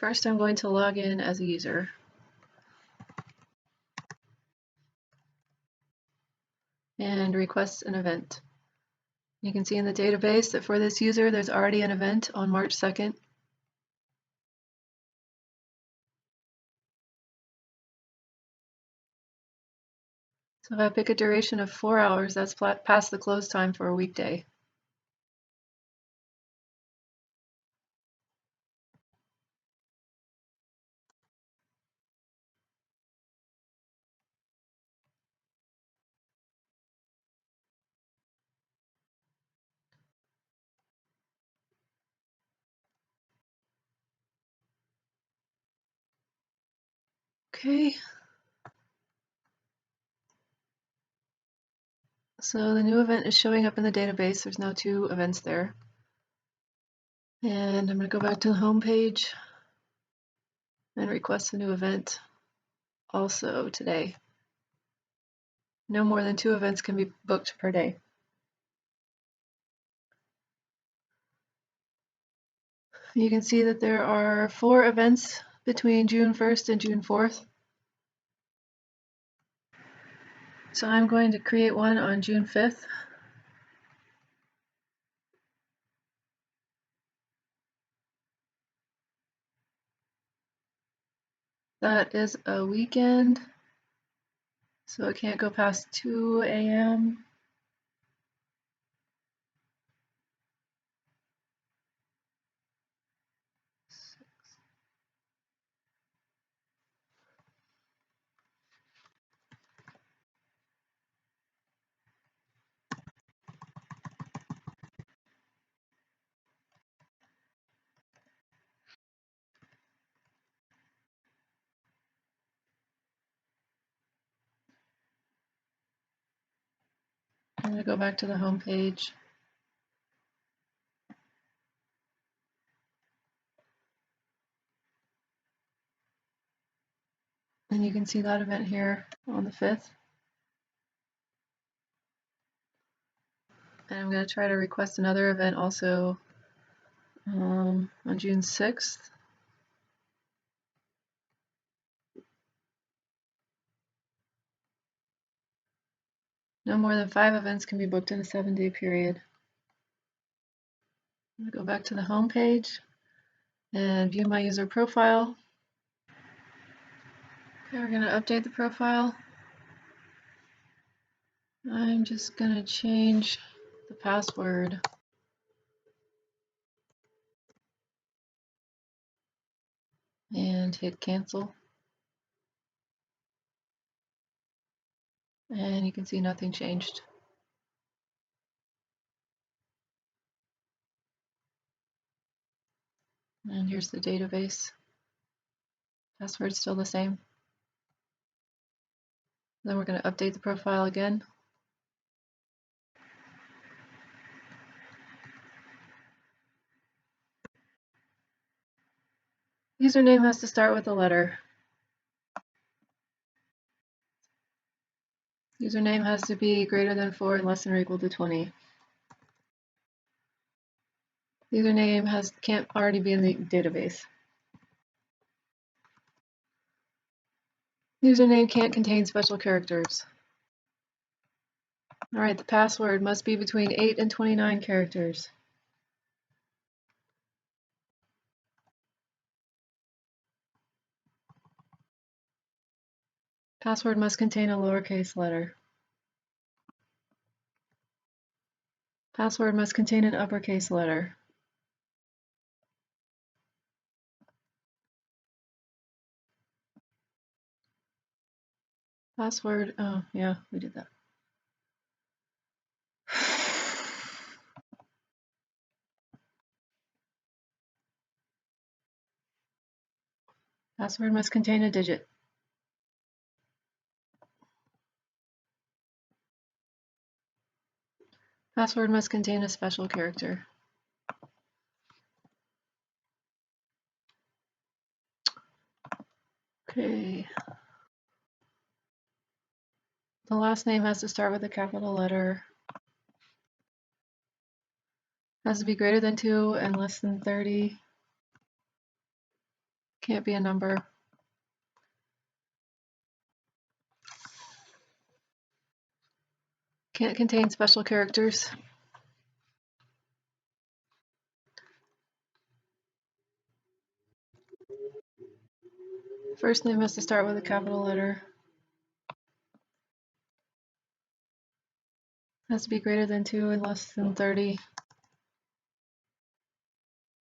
First, I'm going to log in as a user. And request an event. You can see in the database that for this user, there's already an event on March 2nd. So if I pick a duration of 4 hours, that's past the close time for a weekday. Okay. So the new event is showing up in the database. There's now 2 events there. And I'm going to go back to the home page and request a new event also today. No more than 2 events can be booked per day. You can see that there are 4 events between June 1st and June 4th. So I'm going to create one on June 5th. That is a weekend, so it can't go past 2 a.m. I'm going to go back to the home page. And you can see that event here on the 5th. And I'm going to try to request another event also on June 6th. No more than 5 events can be booked in a 7-day period. I'm going to go back to the home page and view my user profile. Okay, we're going to update the profile. I'm just going to change the password. And hit cancel. And you can see nothing changed. And here's the database. Password's still the same. Then we're going to update the profile again. Username has to start with a letter. Username has to be greater than 4 and less than or equal to 20. Username can't already be in the database. Username can't contain special characters. All right, the password must be between 8 and 29 characters. Password must contain a lowercase letter. Password must contain an uppercase letter. Password, oh yeah, we did that. Password must contain a digit. Password must contain a special character. Okay. The last name has to start with a capital letter. Has to be greater than 2 and less than 30 Can't be a number. Can't contain special characters. First name has to start with a capital letter. Has to be greater than 2 and less than 30.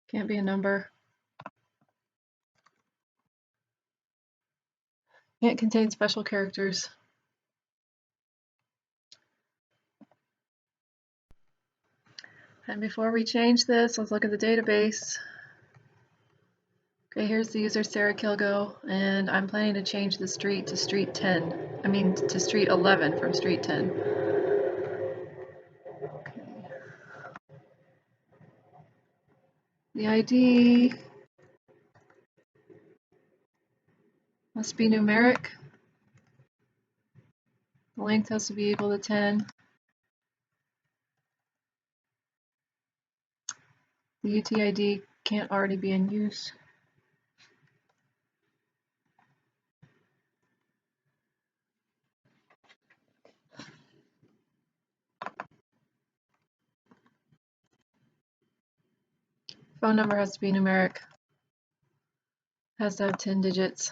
Can't be a number. Can't contain special characters. And before we change this, let's look at the database. Okay, here's the user Sarah Kilgo, and I'm planning to change the street to street 10. I mean to street 11 from street 10. Okay. The ID must be numeric. The length has to be equal to 10. The UTID can't already be in use. Phone number has to be numeric. Has to have 10 digits.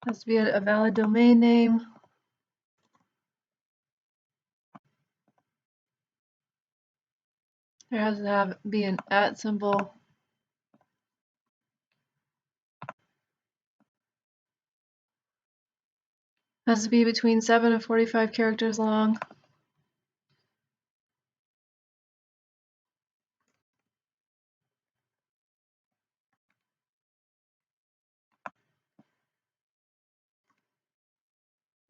Has to be a valid domain name. There has to be an @ symbol. Has to be between 7 and 45 characters long.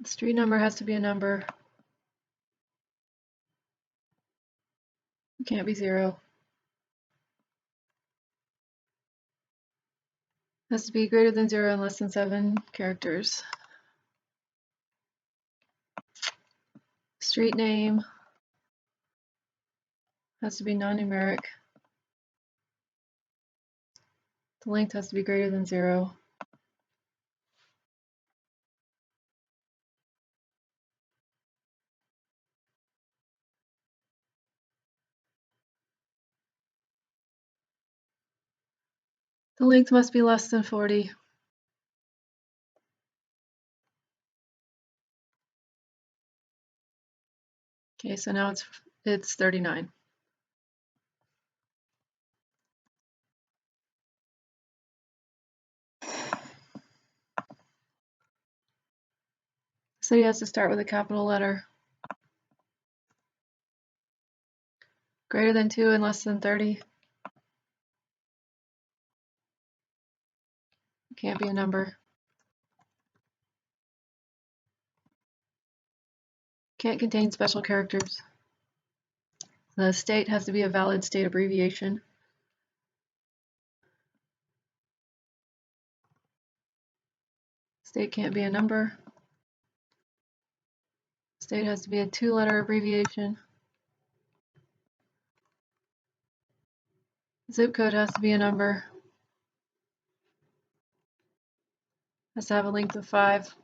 The street number has to be a number. It can't be 0. Has to be greater than 0 and less than 7 characters. Street name has to be non-numeric. The length has to be greater than 0. The length must be less than 40. Okay, so now it's 39. City has to start with a capital letter. Greater than 2 and less than 30. Can't be a number. Can't contain special characters. The state has to be a valid state abbreviation. State can't be a number. State has to be a 2-letter abbreviation. Zip code has to be a number. Has to have a length of 5.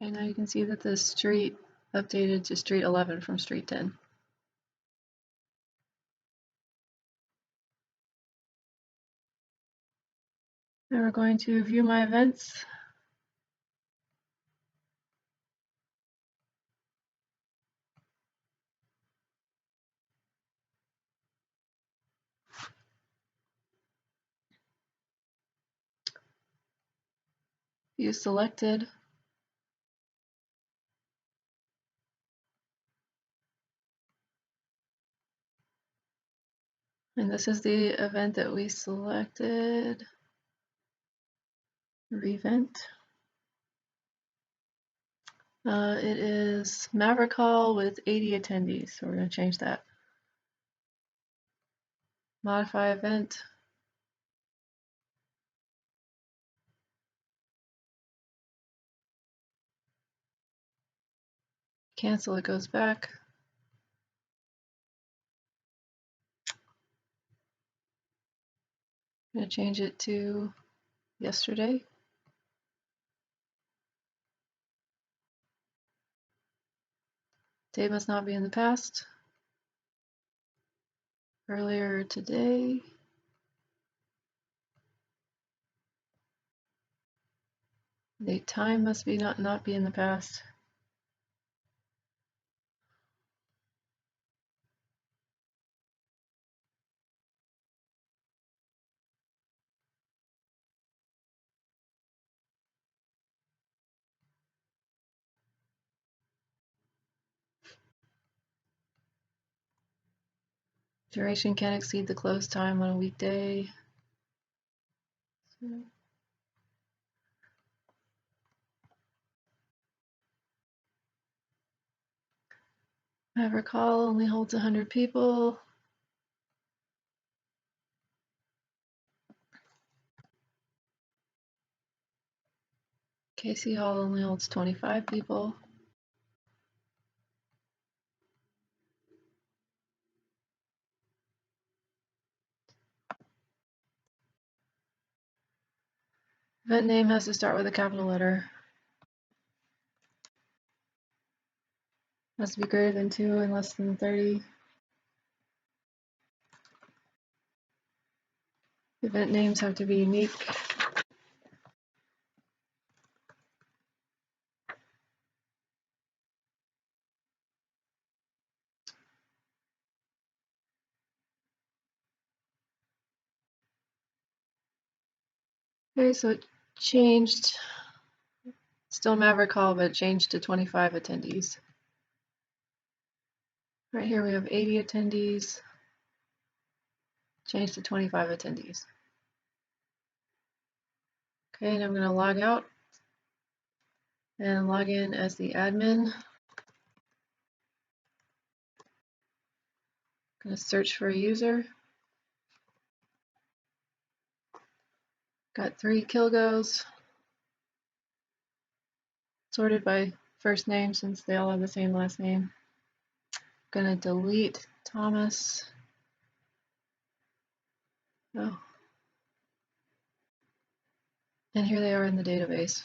Okay, now you can see that the street updated to street 11 from street 10. Now we're going to view my events. View selected. And this is the event that we selected. Revent. It is Maverick Hall with 80 attendees, so we're going to change that. Modify event. Cancel, it goes back. I'm going to change it to yesterday. Date must not be in the past. Earlier today. The time must be not be in the past. Duration can't exceed the close time on a weekday. Ever call only holds 100 people. Casey Hall only holds 25 people. Event name has to start with a capital letter. Has to be greater than 2 and less than 30. Event names have to be unique. Okay, so it changed. Still Maverick Hall, but it changed to 25 attendees. Right here we have 80 attendees. Changed to 25 attendees. Okay, and I'm going to log out and log in as the admin. I'm going to search for a user. Got 3 Kilgos. Sorted by first name since they all have the same last name. I'm going to delete Thomas. Oh. And here they are in the database.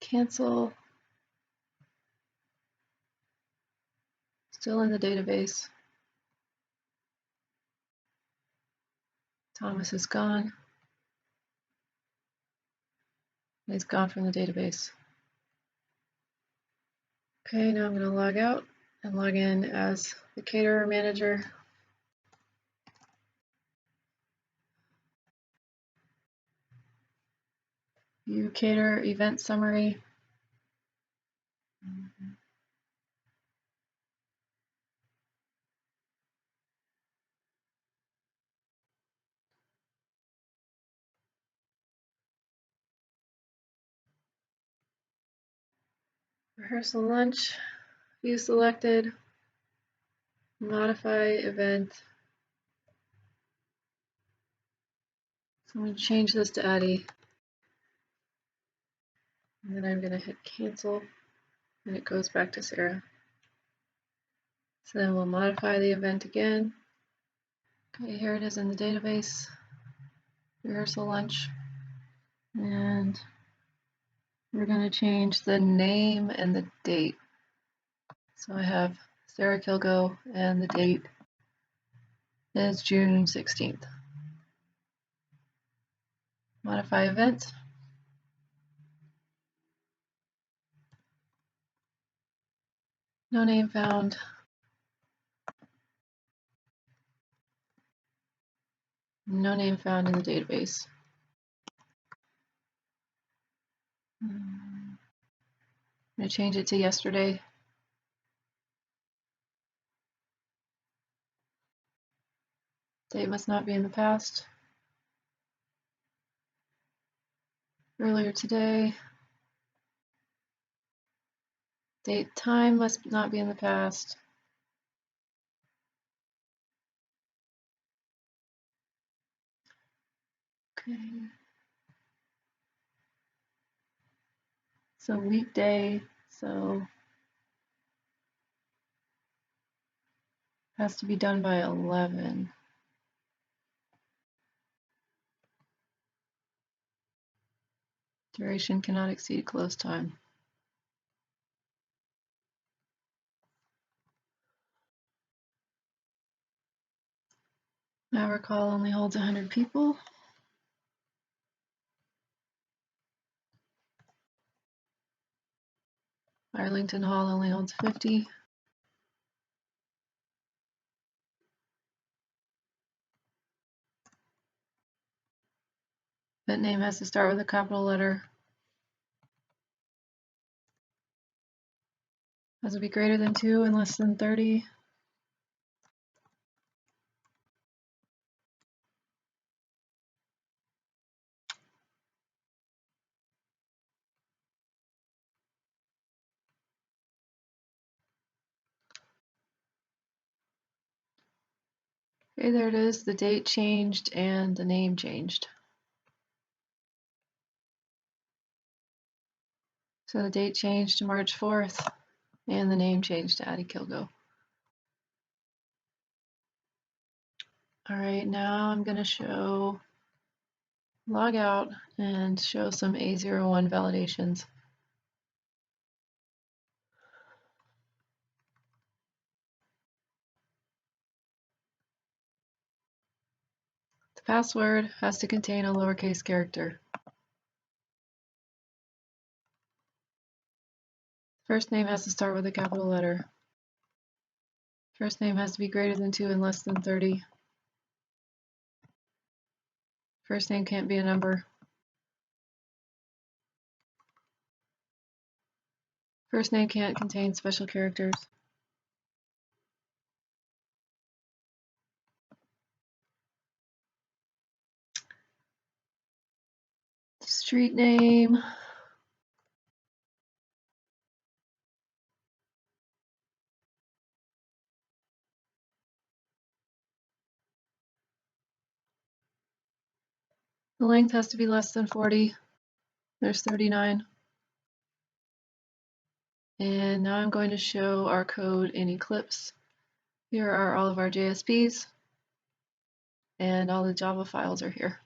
Cancel. Still in the database. Thomas is gone. He's gone from the database. Okay, now I'm going to log out and log in as the caterer manager. View caterer event summary. Rehearsal lunch. View selected. Modify event. So I'm going to change this to Addie. And then I'm going to hit cancel. And it goes back to Sarah. So then we'll modify the event again. Okay, here it is in the database. Rehearsal lunch. And we're going to change the name and the date. So I have Sarah Kilgo and the date is June 16th. Modify event. No name found. No name found in the database. I'm going to change it to yesterday. Date must not be in the past. Earlier today. Date time must not be in the past. Okay. So weekday, so has to be done by 11. Duration cannot exceed close time. Maverick Hall only holds 100 people. Arlington Hall only holds 50. Event name has to start with a capital letter. Has to be greater than 2 and less than 30. Okay, there it is. The date changed and the name changed. So the date changed to March 4th and the name changed to Addie Kilgo. All right, now I'm going to log out and show some A01 validations. The password has to contain a lowercase character. First name has to start with a capital letter. First name has to be greater than 2 and less than 30. First name can't be a number. First name can't contain special characters. Street name. The length has to be less than 40. There's 39. And now I'm going to show our code in Eclipse. Here are all of our JSPs, and all the Java files are here.